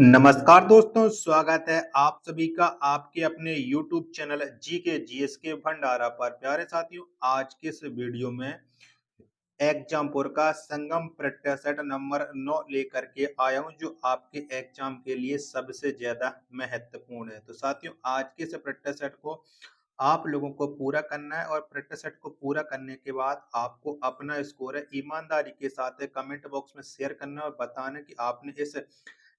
नमस्कार दोस्तों, स्वागत है आप सभी का आपके अपने YouTube चैनल जी के जीएस के भंडारा पर। प्यारे साथियों, आज के इस वीडियो में एग्जामपुर का संगम प्रत्यय सेट नंबर 9 लेकर के आया हूं, जो आपके एग्जाम के लिए सबसे ज्यादा महत्वपूर्ण है। तो साथियों, आज के इस प्रत्यय सेट को आप लोगों को पूरा करना है और प्रैक्टिस सेट को पूरा करने के बाद आपको अपना स्कोर है ईमानदारी के साथ कमेंट बॉक्स में शेयर करना है और बताना कि आपने इस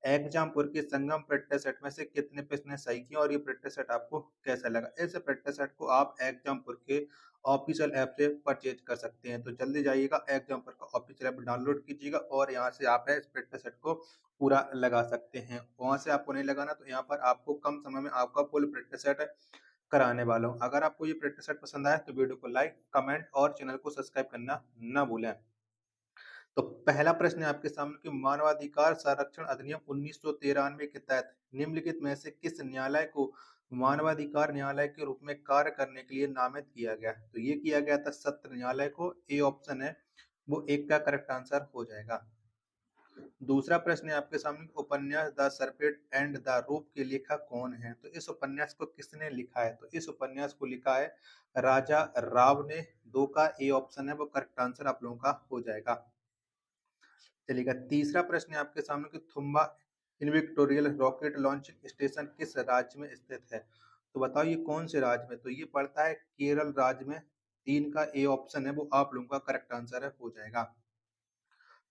एग्जामपुर के संगम प्रैक्टिस सेट में से कितने प्रश्न सही किए और ये प्रैक्टिस सेट आपको कैसा लगा। इस प्रैक्टिस सेट को आप एग्जामपुर के ऑफिशियल ऐप से परचेज कर सकते हैं। तो जल्दी जाइएगा, एग्जामपुर का ऑफिशियल ऐप डाउनलोड कीजिएगा और यहाँ से आप इस प्रैक्टिस सेट को पूरा लगा सकते हैं। वहां से आपको नहीं लगाना तो यहाँ पर आपको कम समय में आपका फुल प्रैक्टिस सेट कराने वाला हूँ। अगर आपको ये प्रैक्टिस सेट पसंद आया तो वीडियो को लाइक, कमेंट और चैनल को सब्सक्राइब करना ना भूलें। तो पहला प्रश्न है आपके सामने कि मानवाधिकार संरक्षण अधिनियम 1993 के तहत निम्नलिखित में से किस न्यायालय को मानवाधिकार न्यायालय के रूप में कार्य करने के लिए नामित किया गया। तो ये किया गया था सत्र न्यायालय को। ए ऑप्शन है वो एक का करेक्ट आंसर हो जाएगा। दूसरा प्रश्न है आपके सामने उपन्यास the serpent and the rope के लेखक कौन है। तो इस उपन्यास को किसने लिखा है। तो इस उपन्यास को लिखा है राजा राव ने। दो का ए ऑप्शन है वो करेक्ट आंसर आप लोगों का हो जाएगा। चलिएगा, तीसरा प्रश्न है आपके सामने कि थुम्बा इनविक्टोरियल रॉकेट लॉन्चिंग स्टेशन किस राज्य में स्थित है। तो बताओ ये कौन से राज्य में। तो ये पड़ता है केरल राज्य में। तीन का ए ऑप्शन है वो आप लोगों का करेक्ट आंसर है हो जाएगा।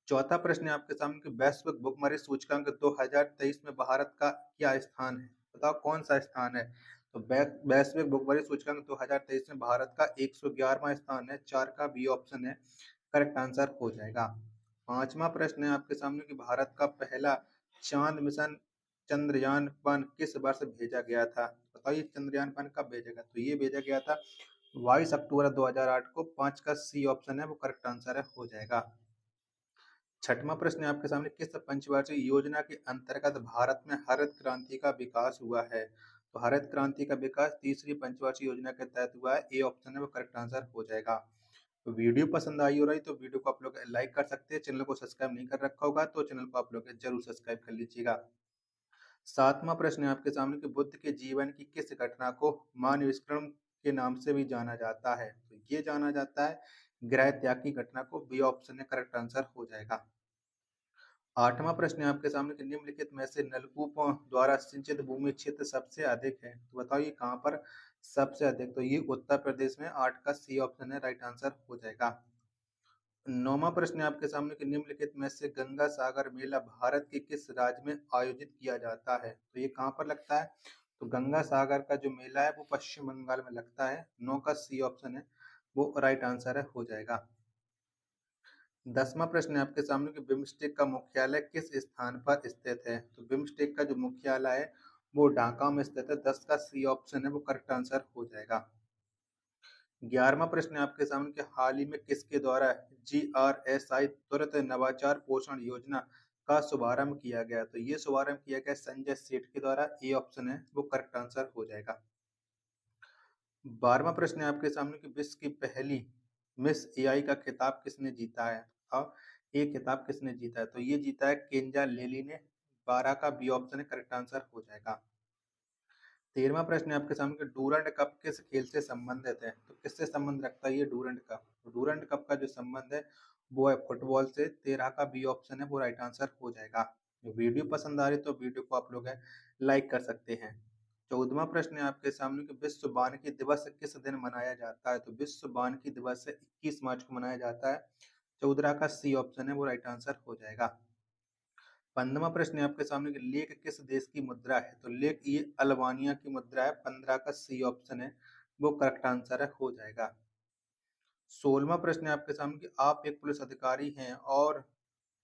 चौथा प्रश्न है आपके सामने कि वैश्विक भुखमरी सूचकांक 2023 में भारत का क्या स्थान है। बताओ कौन सा स्थान है। तो वैश्विक भुखमरी सूचकांक 2023 में भारत का 111वां स्थान है। चार का बी ऑप्शन है करेक्ट आंसर हो जाएगा। पांचवा प्रश्न है आपके सामने कि भारत का पहला चांद मिशन चंद्रयान-1 किस वर्ष भेजा गया था। बताइए चंद्रयान-1 कब भेजा गया। तो ये भेजा गया था 22 अक्टूबर 2008 को। पांच का सी ऑप्शन है वो करेक्ट आंसर है हो जाएगा। छठवां प्रश्न है आपके सामने किस पंचवार्षिक योजना के अंतर्गत भारत में हरित क्रांति का विकास हुआ है। तो हरित क्रांति का विकास तीसरी पंचवार्षिक योजना के तहत हुआ है। ए ऑप्शन है वो करेक्ट आंसर हो जाएगा। तो वीडियो पसंद आई हो रही तो वीडियो को आप लोग लाइक कर सकते हैं। चैनल को सब्सक्राइब नहीं कर रखा होगा तो चैनल को आप लोग जरूर सब्सक्राइब कर लीजिएगा। सातवां प्रश्न है आपके सामने कि बुद्ध के जीवन की किस घटना को मानविश्कर्म के नाम से भी जाना जाता है। तो ये जाना जाता है गृह त्याग की घटना को। बी ऑप्शन है करेक्ट आंसर हो जाएगा। आठवां प्रश्न है आपके सामने कि निम्नलिखित में से नलकूपों द्वारा सिंचित भूमि क्षेत्र सबसे अधिक है। तो बताइए कहाँ पर सबसे अधिक। तो ये उत्तर प्रदेश में। आठ का सी ऑप्शन है राइट आंसर हो जाएगा। नौवां प्रश्न है आपके सामने कि निम्नलिखित में से गंगा सागर मेला भारत के किस राज्य में आयोजित किया जाता है। तो ये कहाँ पर लगता है। तो गंगा सागर का जो मेला है वो पश्चिम बंगाल में लगता है। नौ का सी ऑप्शन है वो राइट आंसर है हो जाएगा। 10वां प्रश्न है आपके सामने कि बिम्स्टेक का मुख्यालय किस स्थान पर स्थित है। तो बिम्स्टेक का जो मुख्यालय है वो ढाका में स्थित है। 10 का सी ऑप्शन है वो करेक्ट आंसर हो जाएगा। 11वां प्रश्न है आपके सामने कि हाल ही में किसके द्वारा GRSI त्वरित नवाचार पोषण योजना का शुभारंभ किया गया। तो ये शुभारंभ किया गया संजय सेठ के द्वारा। ए ऑप्शन है वो करेक्ट आंसर हो जाएगा। 12वां प्रश्न है आपके सामने कि विश्व की पहली मिस एआई का खिताब किसने जीता है। और ये खिताब किसने जीता है। तो ये जीता है केंजा लेली ने। 12 का बी ऑप्शन है करेक्ट आंसर हो जाएगा। 13वां प्रश्न है आपके सामने कि डूरंड कप किस खेल से संबंधित है। तो किससे संबंध रखता है ये डूरंड कप। तो डूरंड कप का जो संबंध है वो है फुटबॉल से। 13 का बी ऑप्शन है वो राइट आंसर हो जाएगा। वीडियो पसंद आ रही तो वीडियो को आप लोग लाइक कर सकते हैं। 14वां प्रश्न है आपके सामने कि विश्व वानिकी दिवस किस दिन मनाया जाता है। तो विश्व वानिकी दिवस 21 मार्च को मनाया जाता है। 14 का सी ऑप्शन है वो राइट आंसर हो जाएगा। 15वां प्रश्न है आपके सामने कि लेक किस देश की मुद्रा है। तो लेक ये अल्बानिया की मुद्रा है। 15 का सी ऑप्शन है वो करेक्ट आंसर है हो जाएगा। 16वां प्रश्न है आपके सामने कि आप एक पुलिस अधिकारी हैं और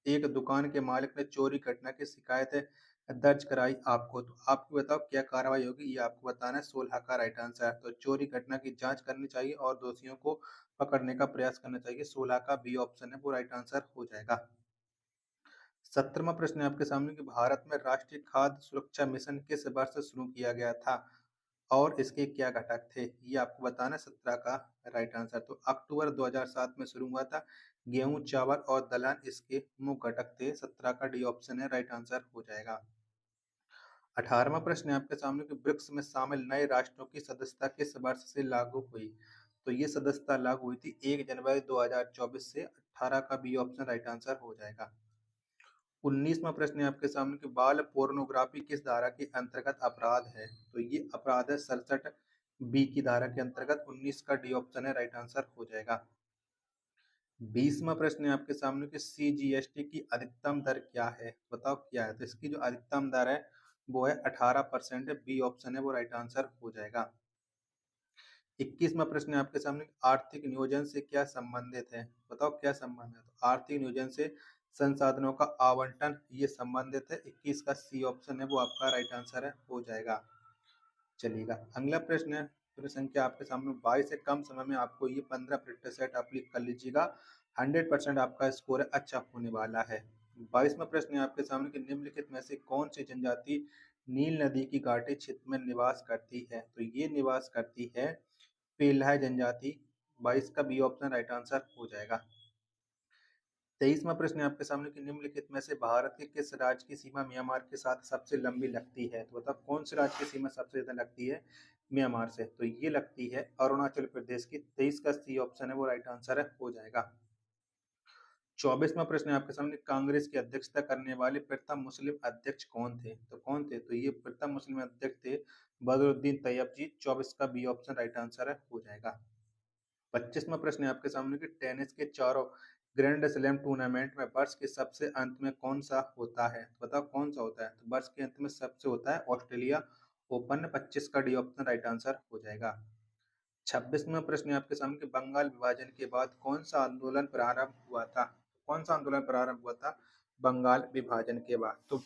एक दुकान के मालिक ने चोरी घटना की शिकायत दर्ज कराई आपको। तो आपको बताओ क्या कार्रवाई होगी, ये आपको बताना है। 16 का राइट आंसर है। तो चोरी घटना की जांच करनी चाहिए और दोषियों को पकड़ने का प्रयास करना चाहिए। 16 का बी ऑप्शन है वो राइट आंसर हो जाएगा। 17वां प्रश्न है आपके सामने कि भारत में राष्ट्रीय खाद्य सुरक्षा मिशन किस वर्ष शुरू किया गया था और इसके क्या घटक थे। ये आपको बताना है। 17 का राइट आंसर। तो अक्टूबर 2007 में शुरू हुआ था। गेहूं, चावल और दलहन इसके मुख्य घटक थे। 17 का डी ऑप्शन है राइट आंसर हो जाएगा। 18वां प्रश्न है आपके सामने कि ब्रिक्स में शामिल नए राष्ट्रों की सदस्यता किस वर्ष से लागू हुई? तो ये सदस्यता लागू हुई थी 1 जनवरी 2024 से। 18 का बी ऑप्शन राइट आंसर हो जाएगा। 19वां प्रश्न है आपके सामने कि बाल पोर्नोग्राफी किस धारा के अंतर्गत अपराध है? तो ये अपराध है 67 बी की धारा के अंतर्गत। 19 का डी ऑप्शन है राइट आंसर हो जाएगा। 20वां प्रश्न है आपके सामने कि सीजीएसटी की अधिकतम दर क्या है? बताओ क्या है? तो इसकी जो अधिकतम दर है वो है 18% है। बी ऑप्शन है वो राइट आंसर हो जाएगा। 21वां प्रश्न है आपके सामने आर्थिक नियोजन से क्या संबंधित है? बताओ क्या संबंध है? तो आर्थिक नियोजन से संसाधनों का आवंटन ये संबंधित है। 21 का सी ऑप्शन है वो आपका राइट आंसर है हो जाएगा। चलिएगा अगला प्रश्न है। प्रश्न संख्या आपके सामने 22 से कम समय में आपको ये 15 आप लिख कर लीजिएगा। 100% आपका स्कोर है अच्छा होने वाला है। 22वां प्रश्न है आपके सामने कि निम्नलिखित में से कौन सी जनजाति नील नदी की घाटी क्षेत्र में निवास करती है? तो ये निवास करती है पेल्हाय जनजाति। 22 का बी ऑप्शन राइट आंसर हो जाएगा। 23वां प्रश्न है आपके सामने कि निम्नलिखित में से भारत के किस राज्य की सीमा म्यांमार के साथ सबसे लंबी लगती है? तो बताओ कौन से राज्य की सीमा सबसे ज्यादा लगती है म्यांमार से? तो ये लगती है अरुणाचल प्रदेश की। 23 का सी ऑप्शन है वो राइट आंसर है हो जाएगा। 24वां प्रश्न है आपके सामने कांग्रेस की अध्यक्षता करने वाले प्रथम मुस्लिम अध्यक्ष कौन थे? तो कौन थे? तो ये प्रथम मुस्लिम अध्यक्ष थे बदरुद्दीन तैयब जी। 24 का बी ऑप्शन राइट आंसर है हो जाएगा। 25वां प्रश्न है आपके सामने कि टेनिस के चारों ग्रैंड स्लैम टूर्नामेंट में वर्ष के सबसे अंत में कौन सा होता है? तो बताओ कौन सा होता है? तो वर्ष के अंत में सबसे होता है ऑस्ट्रेलिया ओपन। 25 का डी ऑप्शन राइट आंसर हो जाएगा। 26वां प्रश्न है आपके सामने कि बंगाल विभाजन के बाद कौन सा आंदोलन प्रारंभ हुआ था? कौन सा आंदोलन प्रारंभ हुआ था बंगाल विभाजन के बाद? तो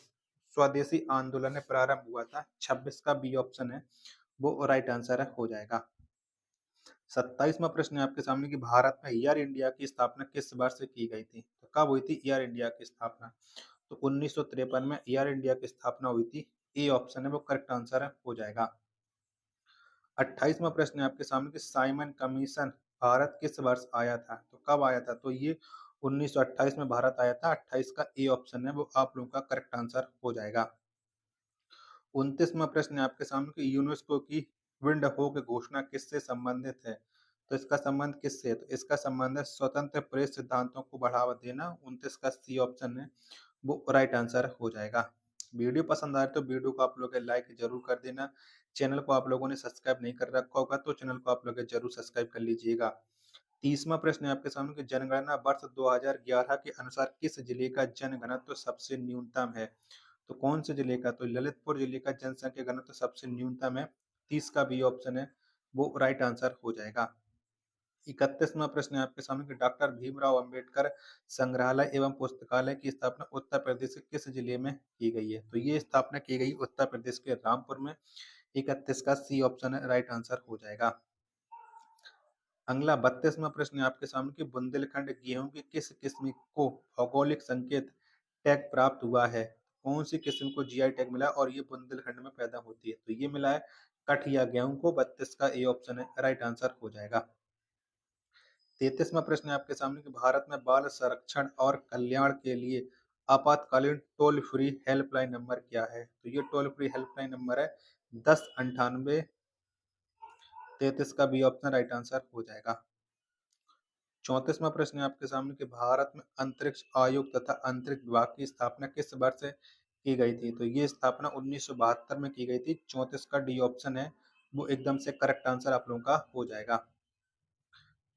स्वदेशी आंदोलन प्रारंभ हुआ था। 26 का बी ऑप्शन है वो राइट आंसर है हो जाएगा। 27वां प्रश्न है आपके सामने कि भारत में एयर इंडिया की स्थापना किस वर्ष से की गई थी? तो कब हुई थी एयर इंडिया की स्थापना? तो 1953 में एयर इंडिया की स्थापना हुई थी। ए ऑप्शन है वो करेक्ट आंसर है हो जाएगा। 28वां प्रश्न है आपके सामने कि साइमन कमीशन भारत किस वर्ष आया था? तो कब आया था? तो ये 1928 में भारत आया था। 28 का ए ऑप्शन है वो आप लोगों का करेक्ट आंसर हो जाएगा। 29वां प्रश्न है आपके सामने कि यूनेस्को की विंड होक घोषणा किससे संबंधित है? तो इसका संबंध किससे है? तो इसका संबंध है स्वतंत्र प्रेस सिद्धांतों को बढ़ावा देना। 29 का सी ऑप्शन है वो राइट आंसर हो जाएगा। वीडियो पसंद आए तो वीडियो को आप लोग लाइक जरूर कर देना। चैनल को आप लोगों ने सब्सक्राइब नहीं कर रखा होगा तो चैनल को आप लोग जरूर सब्सक्राइब कर लीजिएगा। 30वां प्रश्न है आपके सामने कि जनगणना वर्ष 2011 के अनुसार किस जिले का जनघनत्व सबसे न्यूनतम है? तो कौन से जिले का? तो ललितपुर जिले का जनसंख्या घनत्व सबसे न्यूनतम है। 30 का बी ऑप्शन है वो राइट आंसर हो जाएगा। 31वां प्रश्न है आपके सामने कि डॉक्टर भीमराव अंबेडकर संग्रहालय एवं पुस्तकालय की स्थापना उत्तर प्रदेश के किस जिले में की गई है? तो ये स्थापना की गई उत्तर प्रदेश के रामपुर में। 31 का सी ऑप्शन है राइट आंसर हो जाएगा। अगला 32वां प्रश्न है आपके सामने कि बुंदेलखंड गेहूं की किस किस्म को भौगोलिक संकेत टैग प्राप्त हुआ है? कौन सी किस्म को जीआई टैग मिला और ये बुंदेलखंड में पैदा होती है? तो ये मिला है कठिया गेहूं को। 32 का ए ऑप्शन है राइट आंसर हो जाएगा। 33वां प्रश्न है आपके सामने कि भारत में बाल संरक्षण और कल्याण के लिए आपातकालीन टोल फ्री हेल्पलाइन नंबर क्या है? तो ये टोल फ्री हेल्पलाइन नंबर है 1098। 33 का बी ऑप्शन राइट आंसर हो जाएगा। 34वां प्रश्न है आपके सामने कि भारत में अंतरिक्ष आयोग तथा अंतरिक्ष विभाग की स्थापना किस वर्ष से की गई थी? तो ये स्थापना 1972 में की गई थी। 34 का डी ऑप्शन है वो एकदम से करेक्ट आंसर आप लोगों का हो जाएगा।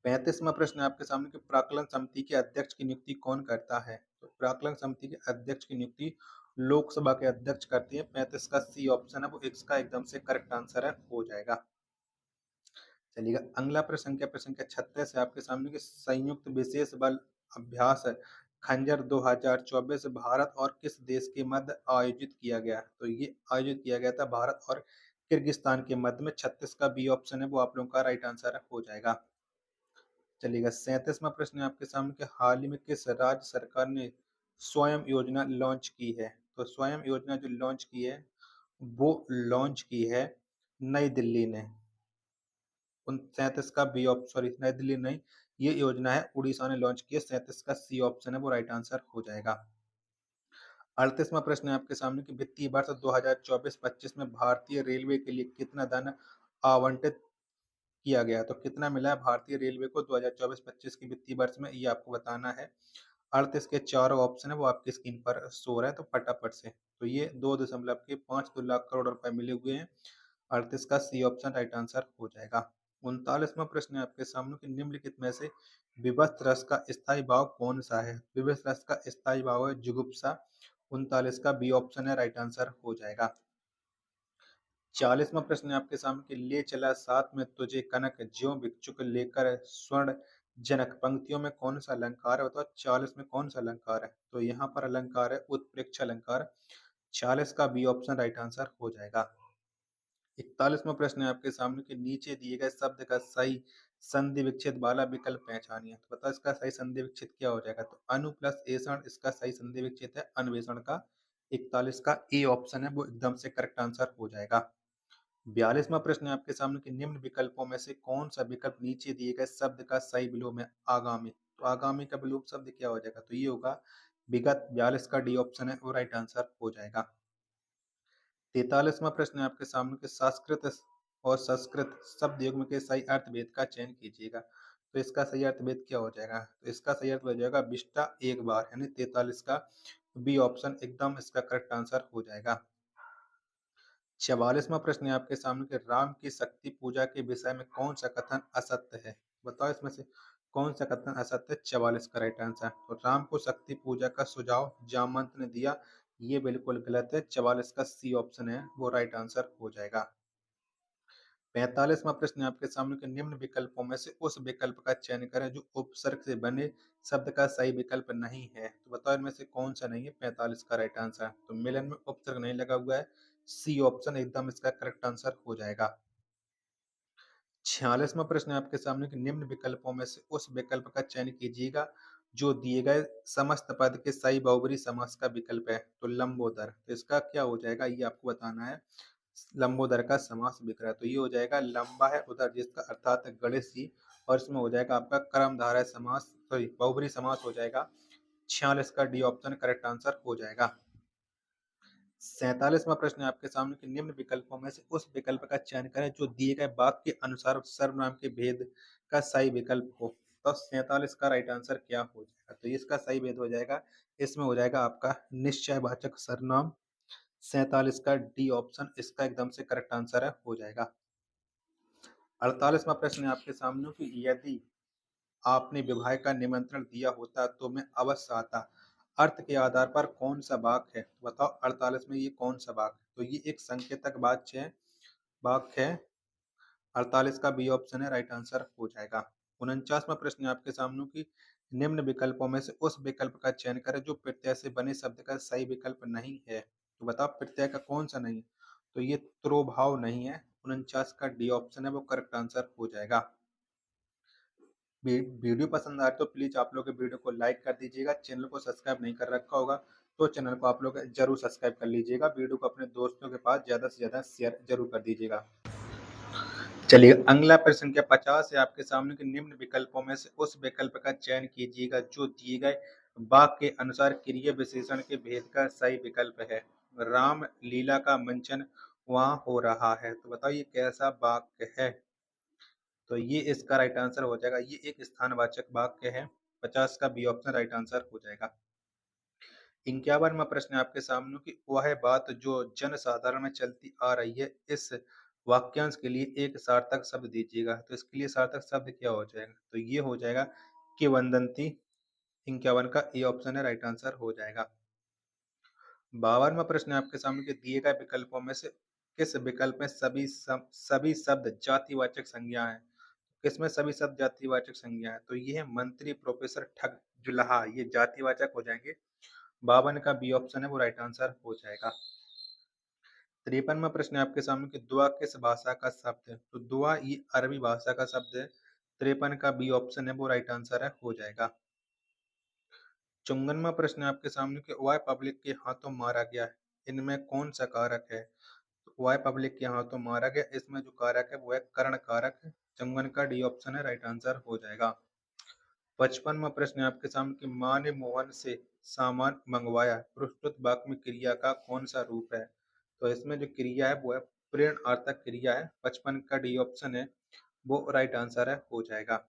35वां प्रश्न है आपके सामने कि प्राक्कलन समिति के अध्यक्ष की नियुक्ति कौन करता है? तो प्राक्कलन समिति के अध्यक्ष की नियुक्ति लोकसभा के अध्यक्ष करते हैं। 35 का सी ऑप्शन है वो इसका एकदम से करेक्ट आंसर है हो जाएगा। चलिएगा अगला प्रश्न संख्या प्रश्न संख्या 36 है आपके सामने कि संयुक्त विशेष बल अभ्यास खंजर 2024 भारत और किस देश के मध्य आयोजित किया गया? तो ये आयोजित किया गया था भारत और किर्गिस्तान के मध्य में। 36 का बी ऑप्शन है वो आप लोगों का राइट आंसर हो जाएगा। चलिएगा 37वां प्रश्न है आपके सामने कि हाल ही में किस राज्य सरकार ने स्वयं योजना लॉन्च की है? तो स्वयं योजना जो लॉन्च की है वो लॉन्च की है नई दिल्ली ने। 37 का बी ऑप्शन सॉरी नई दिल्ली नहीं, ये योजना है उड़ीसा ने लॉन्च की है। 37 का सी ऑप्शन है वो राइट आंसर हो जाएगा। 38वां प्रश्न है आपके सामने कि वित्तीय वर्ष 2024-25 में भारतीय रेलवे के लिए कितना धन आवंटित किया गया? तो कितना मिला है भारतीय रेलवे को 2024-25 के वित्तीय वर्ष में, ये आपको बताना है। अर्थ इसके चारों ऑप्शन है वो आपकी स्क्रीन पर शो हो रहा है, तो फटाफट से। तो ये 2.52 लाख करोड़ रुपए मिले हुए हैं। अर्थ इसका सी ऑप्शन राइट आंसर हो जाएगा। 39वां प्रश्न है आपके सामने कि निम्नलिखित में से विभक्त रस का स्थायी भाव कौन सा है? विभक्त रस का स्थायी भाव है जुगुप्सा। 39 का बी ऑप्शन है राइट आंसर हो जाएगा। 40वां प्रश्न है आपके सामने कि ले चला साथ में तुझे कनक ज्यों भिक्षुक लेकर स्वर्ण जनक, पंक्तियों में कौन सा अलंकार है? बताओ 40 में कौन सा अलंकार है? तो यहाँ पर अलंकार है उत्प्रेक्ष अलंकार। 40 का बी ऑप्शन राइट आंसर हो जाएगा। 41वां प्रश्न है आपके सामने कि नीचे दिए गए शब्द का सही संधि विच्छेद वाला विकल्प पहचानिए। तो बताओ इसका सही संधि विच्छेद क्या हो जाएगा? तो अनु प्लस एषण इसका सही संधि विच्छेद है अन्वेषण का। 41 का ए ऑप्शन है वो एकदम से करेक्ट आंसर हो जाएगा। 42वां प्रश्न है आपके सामने कि निम्न विकल्पों में से कौन सा विकल्प नीचे दिए गए शब्द का सही विलोम है? आगामी। तो आगामी का विलोम शब्द क्या हो जाएगा? तो ये होगा विगत। 42 का डी ऑप्शन है वो राइट आंसर हो जाएगा। 43वां प्रश्न है आपके सामने कि संस्कृत और संस्कृत शब्द युग्म के सही अर्थभेद का चयन कीजिएगा। तो इसका सही अर्थभेद क्या हो जाएगा? तो इसका सही अर्थ हो जाएगा विष्टा एक बार, यानी 43 का बी ऑप्शन एकदम इसका करेक्ट आंसर हो जाएगा। 44वां प्रश्न है आपके सामने कि राम की शक्ति पूजा के विषय में कौन सा कथन असत्य है? बताओ इसमें से कौन सा कथन असत्य है? 44 का राइट आंसर। तो राम को शक्ति पूजा का सुझाव जामवंत ने दिया, ये बिल्कुल गलत है। 44 का सी ऑप्शन है वो राइट आंसर हो जाएगा। 45वां प्रश्न है आपके सामने कि निम्न विकल्पों में से उस विकल्प का चयन करें जो उपसर्ग से बने शब्द का सही विकल्प नहीं है। तो बताओ इनमें से कौन सा नहीं है? 45 का राइट आंसर। तो मिलन में उपसर्ग नहीं लगा हुआ है, सी ऑप्शन एकदम इसका करेक्ट आंसर हो जाएगा। 46वां प्रश्न है आपके सामने कि निम्न विकल्पों में से उस विकल्प का चयन कीजिएगा जो दिए गए समस्त पद के सही बहुब्री समास का विकल्प है। तो लंबोदर, तो इसका क्या हो जाएगा ये आपको बताना है। लंबोदर का समास विग्रह, तो ये हो जाएगा लंबा है उदर जिसका अर्थात गणेश जी, और इसमें हो जाएगा आपका कर्मधारय समास, सॉरी बहुब्री समास हो जाएगा। 46 का डी ऑप्शन करेक्ट आंसर हो जाएगा। 47वां प्रश्न है आपके सामने कि निम्न विकल्पों में से उस विकल्प का चयन करें जो दिए गए वाक्य के अनुसार सर्वनाम के भेद का सही विकल्प हो। तो 47 का राइट आंसर क्या हो जाएगा? तो इसका सही भेद हो जाएगा, इसमें हो जाएगा आपका निश्चयवाचक सर्वनाम। 47 का डी ऑप्शन इसका एकदम से करेक्ट आंसर है हो जाएगा। 48वां प्रश्न है आपके सामने कि यदि आपने विवाह का निमंत्रण दिया होता तो मैं अवश्य आता, अर्थ के आधार पर कौन सा वाक्य है? बताओ 48 में ये कौन सा वाक्य है? तो ये एक संकेतक वाक्य है। 48 का बी ऑप्शन है राइट आंसर हो जाएगा। 49वां प्रश्न है आपके सामने कि निम्न विकल्पों में से उस विकल्प का चयन करें जो प्रत्यय से बने शब्द का सही विकल्प नहीं है। तो बताओ प्रत्यय का कौन सा नहीं है? तो ये त्रोभाव नहीं है। 49 का डी ऑप्शन है वो करेक्ट आंसर हो जाएगा। वीडियो पसंद आए तो प्लीज आप लोग वीडियो को लाइक कर दीजिएगा। चैनल को सब्सक्राइब नहीं कर रखा होगा तो चैनल को आप लोग जरूर सब्सक्राइब कर लीजिएगा। वीडियो को अपने दोस्तों के पास ज्यादा से ज्यादा शेयर जरूर कर दीजिएगा। चलिए अगला प्रश्न संख्या 50 है आपके सामने कि निम्न विकल्पों में से उस विकल्प का चयन कीजिएगा जो दिए गए वाक्य के अनुसार क्रिया विशेषण के भेद का सही विकल्प है। राम लीला का मंचन वहां हो रहा है। तो बताइए कैसा वाक्य है? तो ये इसका राइट आंसर हो जाएगा, ये एक स्थानवाचक वाक्य है। 50 का बी ऑप्शन राइट आंसर हो जाएगा। 51वां प्रश्न है आपके सामने कि वह बात जो जन साधारण में चलती आ रही है, इस वाक्यांश के लिए एक सार्थक शब्द दीजिएगा। तो इसके लिए सार्थक शब्द क्या हो जाएगा? तो ये हो जाएगा किंवदंती। 51 का ए ऑप्शन है राइट आंसर हो जाएगा। 52वां प्रश्न है आपके सामने कि दिए गए विकल्पों में से किस विकल्प में सभी शब्द जातिवाचक संज्ञा है? किसमें सभी शब्द जातिवाचक संज्ञा है? तो ये है मंत्री, प्रोफेसर, ठग, जुलाहा, ये जातिवाचक हो जाएंगे। 52 का बी ऑप्शन है वो राइट आंसर हो जाएगा। 53वां प्रश्न है आपके सामने कि दुआ किस भाषा का शब्द है? तो दुआ ये अरबी भाषा का शब्द है। 53 का बी ऑप्शन है वो राइट आंसर है हो जाएगा। 54वां प्रश्न है आपके सामने कि वाई पब्लिक के हाथों मारा गया है, इनमें कौन सा कारक है? तो वाई पब्लिक के हाथों मारा गया, इसमें जो कारक है वो है कर्ण कारक। 54 का डी ऑप्शन है राइट आंसर हो जाएगा। 55वां प्रश्न है आपके सामने कि माँ ने मोहन से सामान मंगवाया। प्रस्तुत वाक्य में क्रिया का कौन सा रूप है? तो इसमें जो क्रिया है वो है प्रेरणार्थक क्रिया है। 55 का डी ऑप्शन है वो राइट आंसर है, हो जाएगा।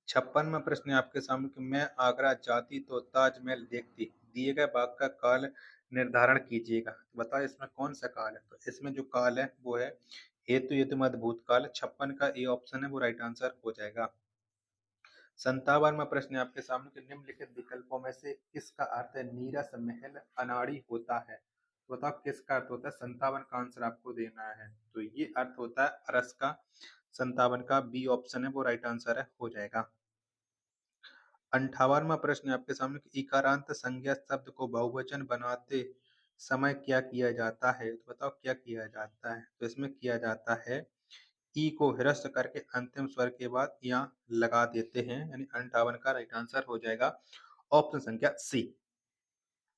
56वां प्रश्न है आपके सामने कि मैं आगरा जाती तो ताजमहल देखती। दिए गए वाक्य का काल निर्धारण कीजिएगा। तो बताओ इसमें कौन सा काल है? तो इसमें जो काल है वो है हेतु युत मध्य भूतकाल। 56 का ए ऑप्शन है वो राइट आंसर हो जाएगा। 57वां प्रश्न है आपके सामने कि निम्नलिखित विकल्पों में से किसका अर्थ है नीरस महल अनाड़ी होता है? तो बताओ किसका अर्थ होता है? 57 का आंसर आपको देना है। तो ये अर्थ होता है अरस का। 57 का बी ऑप्शन है वो राइट आंसर है, हो जाएगा। 58वां प्रश्न है आपके सामने कि इकारांत संज्ञा शब्द को बहुवचन बनाते समय क्या किया जाता है? तो बताओ क्या किया जाता है? तो इसमें किया जाता है ई को ह्रस्व करके अंतिम स्वर के बाद यहाँ लगा देते हैं, यानी 58 का राइट आंसर हो जाएगा ऑप्शन संख्या सी।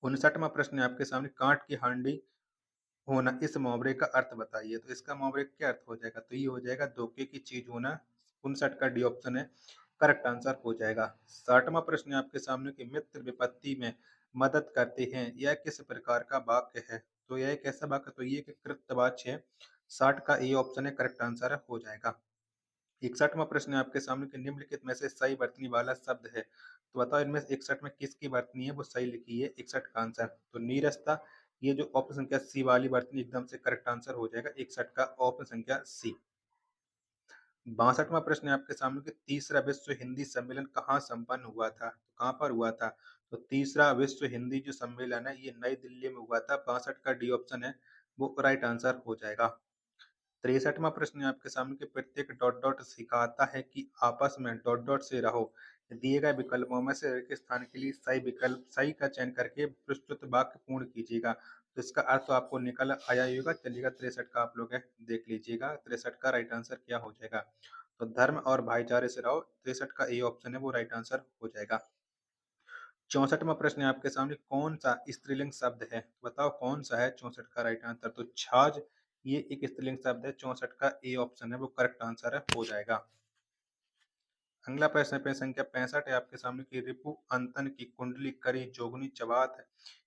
59वां प्रश्न है आपके सामने कांट की हांडी होना इस मुहावरे का अर्थ बताइए। तो इसका मुहावरे का क्या अर्थ हो जाएगा? तो ये हो जाएगा धोखे की चीज होना। 59 का डी ऑप्शन है करेक्ट आंसर हो जाएगा। 60वां प्रश्न है आपके सामने कि मित्र विपत्ति में मदद करते हैं, यह किस प्रकार का वाक्य है? तो यह एक ऐसा वाक्य, तो ये एक कृत्यवाच्य है। 60 का ए ऑप्शन है करेक्ट आंसर है, हो जाएगा। 61वां प्रश्न है आपके सामने कि निम्नलिखित में से सही वर्तनी वाला शब्द है। तो बताओ इनमें से 61 में किसकी वर्तनी है वो सही लिखी है? 61 का आंसर तो नीरसता। ये जो ऑप्शन संख्या सी वाली वर्तनी एकदम से करेक्ट आंसर हो जाएगा 61 का ऑप्शन संख्या सी। 62वां प्रश्न है आपके सामने कि तीसरा विश्व हिंदी सम्मेलन कहाँ संपन्न हुआ था? तो कहाँ पर हुआ था? तो तीसरा विश्व हिंदी जो सम्मेलन है ये नई दिल्ली में हुआ था। 62 का डी ऑप्शन है वो राइट आंसर हो जाएगा। 63वां प्रश्न है आपके सामने कि प्रत्येक डॉट डॉट सिखाता है कि आपस में डॉट डॉट से रहो। दिए गए विकल्पों में से एक स्थान के लिए सही विकल्प सही का चयन करके प्रस्तुत वाक्य पूर्ण कीजिएगा। तो इसका अर्थ तो आपको निकल आया ही होगा। चलिएगा 63 का आप लोग देख लीजिएगा। 63 का राइट आंसर क्या हो जाएगा? तो धर्म और भाईचारे से रहो। 63 का ए ऑप्शन है वो राइट आंसर हो जाएगा। 64वां प्रश्न है आपके सामने कौन सा स्त्रीलिंग शब्द है? बताओ कौन सा है 64 का राइट आंसर? तो छाछ ये एक स्त्रीलिंग शब्द है। 64 का ए ऑप्शन है वो करेक्ट आंसर है, हो जाएगा। अगला प्रश्न है प्रश्न संख्या 65 है आपके सामने की रिपु अंतन की कुंडली करी जोगनी चबात है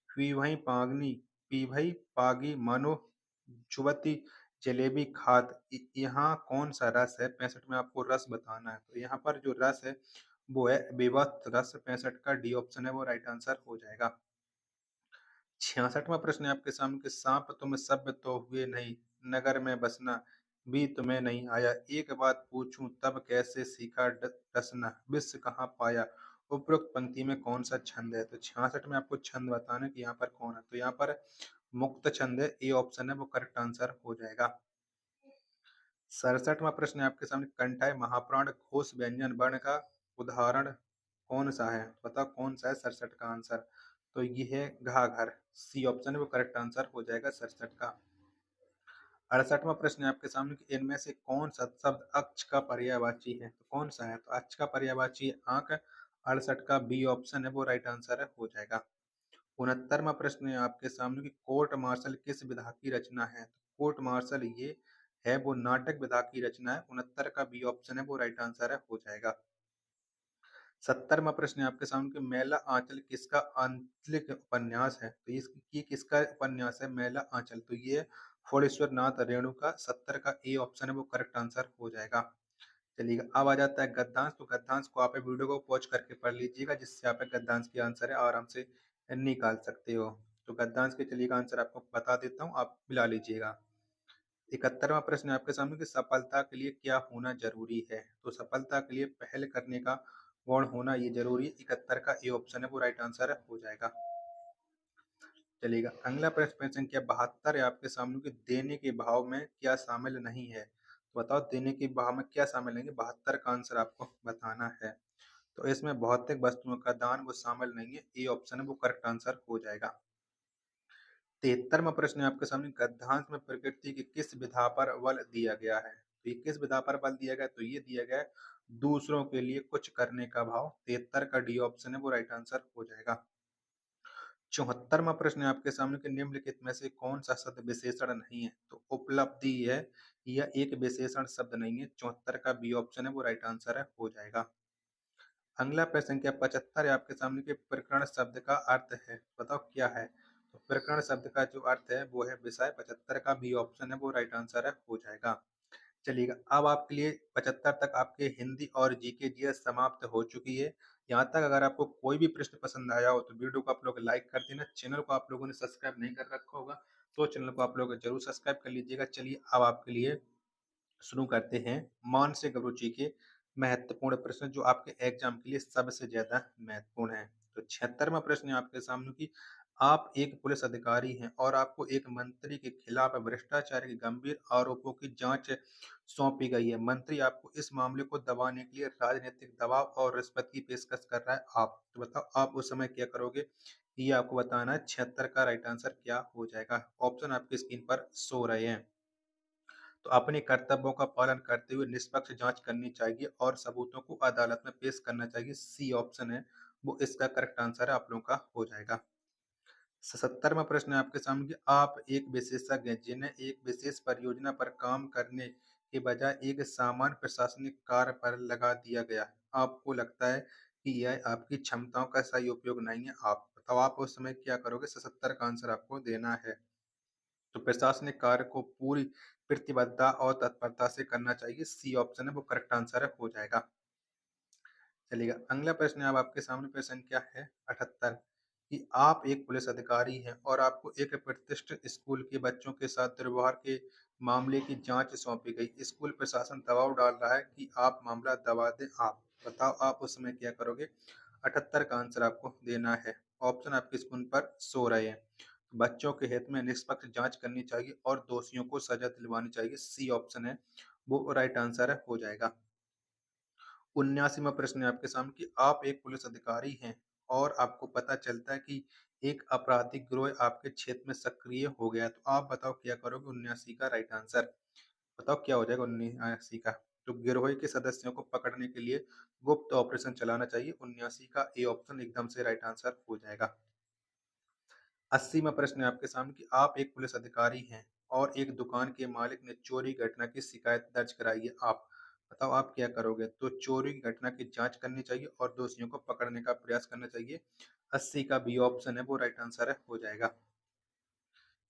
पी वही पागनी पी भई पागी मानो जुवती जलेबी खात। यहाँ कौन सा रस है? 65 में आपको रस बताना है। तो यहाँ पर जो रस है वो है विवत रस। 65 का डी ऑप्शन है वो राइट आंसर हो जाएगा। 66वां प्रश्न है आपके सामने कि सांप तुम सभ्य तो हुए नहीं, नगर में बसना भी तुम्हें नहीं आया। एक बात पूछूं तब कैसे सीखा डसना, विष कहाँ पाया। उपरोक्त पंक्ति में कौन सा छंद है? तो 66 में आपको छंद बताना है कि यहाँ पर कौन है। तो यहाँ पर मुक्त छंद है, ए ऑप्शन है वो करेक्ट आंसर हो जाएगा। 67वां प्रश्न है आपके सामने कंठाय महाप्राण घोष व्यंजन वर्ण का उदाहरण कौन सा है? बताओ कौन सा है 67 का आंसर? तो ये है घाघर। सी ऑप्शन है वो करेक्ट आंसर हो जाएगा 67 का। 68वां प्रश्न है आपके सामने कि इनमें से कौन सा शब्द अक्ष का पर्यायवाची है? तो कौन सा है? तो अक्ष का पर्यायवाची है आंख। 68 का बी ऑप्शन है वो राइट आंसर है, हो जाएगा। 69वां प्रश्न है आपके सामने कि कोर्ट मार्शल किस विधा की रचना है? तो कोर्ट मार्शल ये है वो नाटक विधा की रचना है। 69 का बी ऑप्शन है वो राइट आंसर है, हो जाएगा। 70वां प्रश्न है आपके सामने कि मैला आंचल किसका आंचलिक उपन्यास है? तो ये किसका उपन्यास है मैला आंचल? तो ये फणीश्वर नाथ रेणु का। 70 का ए ऑप्शन है वो करेक्ट आंसर हो जाएगा। चलिएगा अब आ जाता है गद्यांश। तो गद्यांश को आप वीडियो को पॉज करके पढ़ लीजिएगा जिससे आप गद्यांश के आंसर है आराम से निकाल सकते हो। तो गद्यांश के चलिएगा आंसर आपको बता देता हूँ, आप मिला लीजिएगा। 71वां प्रश्न है आपके सामने कि सफलता के लिए क्या होना जरूरी है? तो सफलता के लिए पहल करने का गुण होना ये जरूरी है। 71 का ए ऑप्शन है वो राइट आंसर है, हो जाएगा। चलिएगा अगला प्रश्न प्रश्न संख्या 72 है आपके सामने कि देने के भाव में क्या शामिल नहीं है? तो बताओ देने के भाव में क्या शामिल नहीं है? 72 का आंसर आपको बताना है। तो इसमें भौतिक वस्तुओं का दान वो शामिल नहीं है। ए ऑप्शन है वो करेक्ट आंसर हो जाएगा। 73वां प्रश्न है आपके सामने गद्यांश में प्रकृति की किस विधा पर बल दिया गया है? तो ये किस विधा पर बल दिया गया? तो ये दिया गया है दूसरों के लिए कुछ करने का भाव। 73 का डी ऑप्शन है वो राइट आंसर हो जाएगा। 74वां प्रश्न है आपके सामने कि निम्नलिखित में से कौन सा शब्द विशेषण नहीं है? तो उपलब्धि है, यह एक विशेषण शब्द नहीं है। 74 का बी ऑप्शन है वो राइट आंसर है, हो जाएगा। अगला प्रश्न संख्या 75 है आपके सामने कि प्रकरण शब्द का अर्थ है, बताओ क्या है? तो प्रकरण शब्द का जो अर्थ है वो है विषय। 75 का बी ऑप्शन है वो राइट आंसर है, हो जाएगा। चलिएगा, अब आपके लिए 75 तक आपके हिंदी और जीके जीएस समाप्त हो चुकी है। यहाँ तक अगर आपको कोई भी प्रश्न पसंद आया हो तो वीडियो को आप लोग लाइक कर देना। चैनल को आप लोगों ने सब्सक्राइब नहीं कर रखा होगा तो चैनल को आप लोग जरूर सब्सक्राइब कर लीजिएगा। चलिए अब आपके लिए शुरू करते हैं मानसिक रुचि के महत्वपूर्ण प्रश्न जो आपके एग्जाम के लिए सबसे ज्यादा महत्वपूर्ण है। तो 76वां प्रश्न है आपके सामने कि आप एक पुलिस अधिकारी हैं और आपको एक मंत्री के खिलाफ भ्रष्टाचार के गंभीर आरोपों की जांच सौंपी गई है। मंत्री आपको इस मामले को दबाने के लिए राजनीतिक दबाव और रिश्वत की पेशकश कर रहा है। आप तो बताओ आप उस समय क्या करोगे? ये आपको बताना है। 76 का राइट आंसर क्या हो जाएगा? ऑप्शन आपकी स्क्रीन पर शो रहे हैं। तो अपने कर्तव्यों का पालन करते हुए निष्पक्ष जांच करनी चाहिए और सबूतों को अदालत में पेश करना चाहिए। सी ऑप्शन है वो इसका करेक्ट आंसर है, आप लोगों का हो जाएगा। 77वां प्रश्न है आपके सामने कि आप एक विशेषज्ञ हैं जिन्हें एक विशेष परियोजना पर काम करने के बजाय एक सामान्य प्रशासनिक कार्य पर लगा दिया गया है। आपको लगता है कि यह आपकी क्षमताओं का सही उपयोग नहीं है। आप बताओ आप उस समय क्या करोगे? 77 का आंसर आपको देना है। तो प्रशासनिक कार्य को पूरी प्रतिबद्धता और तत्परता से करना चाहिए। सी ऑप्शन है वो करेक्ट आंसर है, हो जाएगा। चलिएगा, अगला प्रश्न है अब आपके सामने। प्रश्न क्या है? 78 कि आप एक पुलिस अधिकारी हैं और आपको एक प्रतिष्ठित स्कूल के बच्चों के साथ दुर्व्यवहार के मामले की जांच सौंपी गई। स्कूल प्रशासन दबाव डाल रहा है कि आप मामला दबा दें। आप बताओ आप उस समय क्या करोगे? 78 का आंसर आपको देना है। ऑप्शन आपकी स्क्रीन पर शो रहे हैं। बच्चों के हित में निष्पक्ष जांच करनी चाहिए और दोषियों को सजा दिलवानी चाहिए। सी ऑप्शन है वो राइट आंसर है, हो जाएगा। 79वां प्रश्न है आपके सामने कि आप एक पुलिस अधिकारी हैं और आपको पता चलता है कि एक आपराधिक गिरोह आपके क्षेत्र में सक्रिय हो गया। तो आप बताओ क्या करोगे? 79 का राइट आंसर बताओ क्या हो जाएगा? 79 का तो गिरोह के सदस्यों को पकड़ने के लिए गुप्त ऑपरेशन चलाना चाहिए। 79 का ए ऑप्शन एकदम से राइट आंसर हो जाएगा। 80वां प्रश्न है आपके सामने कि आप एक पुलिस अधिकारी हैं और एक दुकान के मालिक ने चोरी की घटना की शिकायत दर्ज कराई है। आप बताओ आप क्या करोगे? तो चोरी की घटना की जांच करनी चाहिए और दोषियों को पकड़ने का प्रयास करना चाहिए। 80 का बी ऑप्शन है वो राइट आंसर है, हो जाएगा।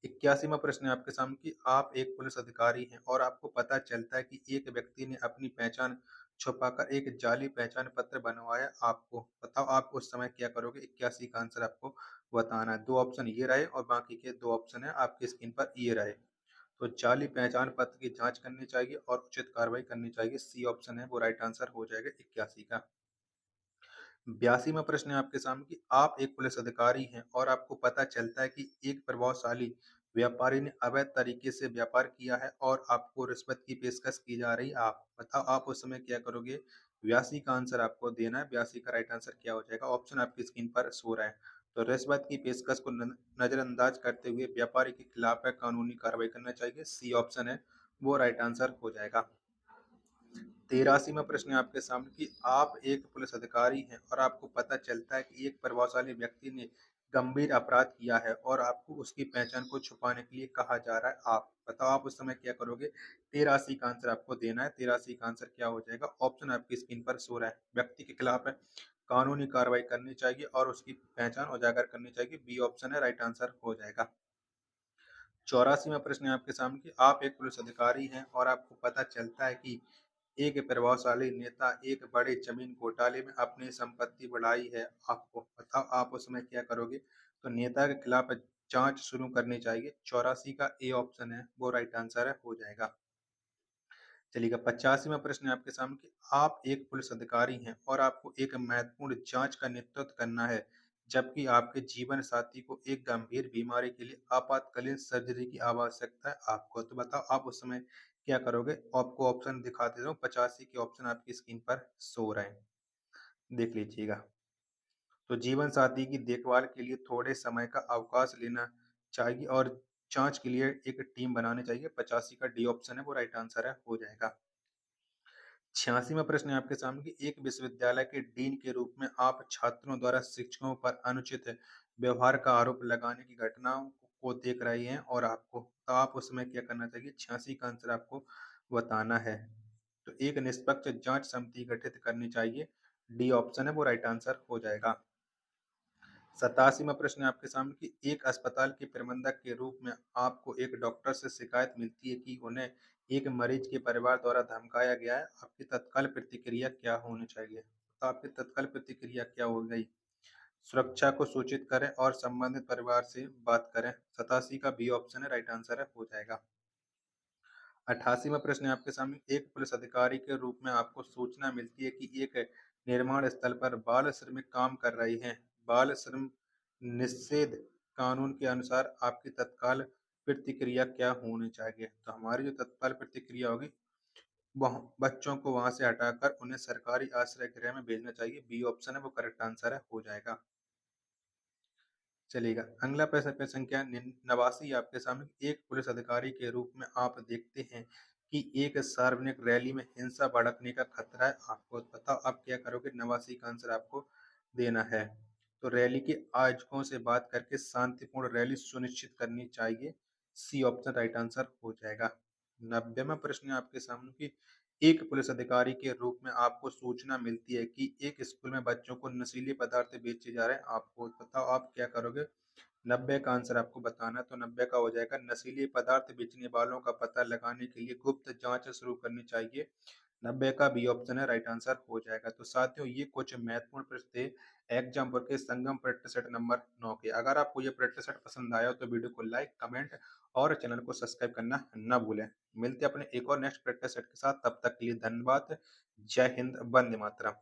81वां प्रश्न है आपके सामने कि आप एक पुलिस अधिकारी हैं और आपको पता चलता है कि एक व्यक्ति ने अपनी पहचान छुपाकर एक जाली पहचान पत्र बनवाया। आपको बताओ आप उस समय क्या करोगे? 81 का आंसर आपको बताना है। दो ऑप्शन ये रहे और बाकी के दो ऑप्शन है आपकी स्क्रीन पर ये रहे। तो जाली पहचान पत्र की जांच करनी चाहिए और उचित कार्रवाई करनी चाहिए। सी ऑप्शन है वो राइट आंसर हो जाएगा 81 का। 82वां प्रश्न है आपके सामने कि आप एक पुलिस अधिकारी हैं और आपको पता चलता है कि एक प्रभावशाली व्यापारी ने अवैध तरीके से व्यापार किया है और आपको रिश्वत की पेशकश की जा रही है। आप बताओ आप उस समय क्या करोगे? 82 का आंसर आपको देना है। 82 का राइट आंसर क्या हो जाएगा? ऑप्शन आपकी स्क्रीन पर शो रहा है। तो रिश्वत की पेशकश को नजरअंदाज करते हुए व्यापारी के खिलाफ कानूनी कार्रवाई करना चाहिए। सी ऑप्शन है वो राइट आंसर हो जाएगा। 83वां प्रश्न है आपके सामने कि आप एक पुलिस अधिकारी हैं और आपको पता चलता है कि एक प्रभावशाली व्यक्ति ने गंभीर अपराध किया है और आपको उसकी पहचान को छुपाने के लिए कहा जा रहा है। आप बताओ आप उस समय क्या करोगे? 83 का आंसर आपको देना है। 83 का आंसर क्या हो जाएगा? ऑप्शन आपकी स्क्रीन पर शो रहा है। व्यक्ति के खिलाफ कानूनी कार्रवाई करनी चाहिए और उसकी पहचान उजागर करनी चाहिए। बी ऑप्शन है राइट आंसर हो जाएगा। 84वां प्रश्न है आपके सामने कि आप एक पुलिस अधिकारी हैं और आपको पता चलता है कि एक प्रभावशाली नेता एक बड़े जमीन घोटाले में अपनी संपत्ति बढ़ाई है। आपको बताओ आप उस समय क्या करोगे? तो नेता के खिलाफ जांच शुरू करनी चाहिए। 84 का ए ऑप्शन है वो राइट आंसर है, हो जाएगा। चलिएगा, 85वां प्रश्न है आपके सामने कि आप एक पुलिस अधिकारी हैं और आपको एक महत्वपूर्ण जांच का नेतृत्व करना है जबकि आपके जीवन साथी को एक गंभीर बीमारी के लिए आपातकालीन सर्जरी की आवश्यकता है। आपको तो बताओ आप उस समय क्या करोगे? आपको ऑप्शन दिखा देता हूँ। 85 के ऑप्शन आपकी स्क्रीन पर शो रहे हैं, देख लीजिएगा। तो जीवन साथी की देखभाल के लिए थोड़े समय का अवकाश लेना चाहिए और जांच के लिए एक टीम बनानी चाहिए। 85 का डी ऑप्शन है वो राइट आंसर है, हो जाएगा। 86वां प्रश्न है आपके सामने कि एक विश्वविद्यालय के डीन के रूप में आप छात्रों द्वारा शिक्षकों पर अनुचित व्यवहार का आरोप लगाने की घटनाओं को देख रहे हैं और आपको तो आप उस समय क्या करना चाहिए? 86 का आंसर आपको बताना है। तो एक निष्पक्ष जांच समिति गठित करनी चाहिए डी ऑप्शन है वो राइट आंसर हो जाएगा। 87वां प्रश्न है आपके सामने कि एक अस्पताल के प्रबंधक के रूप में आपको एक डॉक्टर से शिकायत मिलती है कि उन्हें एक मरीज के परिवार द्वारा धमकाया गया है। आपकी तत्काल प्रतिक्रिया क्या होनी चाहिए? तो आपकी तत्काल प्रतिक्रिया क्या हो गई? सुरक्षा को सूचित करें और संबंधित परिवार से बात करें। 87 का बी ऑप्शन है राइट आंसर है, हो जाएगा। 88वां प्रश्न है आपके सामने एक पुलिस अधिकारी के रूप में आपको सूचना मिलती है कि एक निर्माण स्थल पर बाल श्रमिक काम कर रही हैं। बाल श्रम निषेध कानून के अनुसार आपकी तत्काल प्रतिक्रिया क्या होनी चाहिए? तो हमारी जो तत्काल प्रतिक्रिया होगी वह बच्चों को वहां से हटाकर उन्हें सरकारी आश्रय गृह में भेजना चाहिए। बी ऑप्शन है वो करेक्ट आंसर है, हो जाएगा। चलेगा। अगला प्रश्न संख्या 89 आपके सामने एक पुलिस अधिकारी के रूप में आप देखते हैं कि एक सार्वजनिक रैली में हिंसा भड़कने का खतरा है। आपको बताओ आप क्या करोगे? 89 का आंसर आपको देना है। तो रैली के आयोजकों से बात करके शांतिपूर्ण रैली सुनिश्चित करनी चाहिए। सी ऑप्शन राइट आंसर हो जाएगा। 90वां प्रश्न है आपके सामने कि एक पुलिस अधिकारी के रूप में आपको सूचना मिलती है कि एक स्कूल में बच्चों को नशीले पदार्थ बेचे जा रहे हैं। आपको बताओ आप क्या करोगे? 90 का आंसर आपको बताना है, तो 90 का हो जाएगा नशीले पदार्थ बेचने वालों का पता लगाने के लिए गुप्त जांच शुरू करनी चाहिए। 90 का बी ऑप्शन है राइट आंसर हो जाएगा। तो साथियों ये कुछ महत्वपूर्ण प्रश्न थे एग्जाम पर के संगम प्रैक्टिस सेट नंबर 9 के। अगर आपको ये प्रैक्टिस सेट पसंद आया हो तो वीडियो को लाइक, कमेंट और चैनल को सब्सक्राइब करना न भूलें। मिलते हैं अपने एक और नेक्स्ट प्रैक्टिस सेट के साथ, तब तक के लिए धन्यवाद। जय हिंद, वंदे मातरम।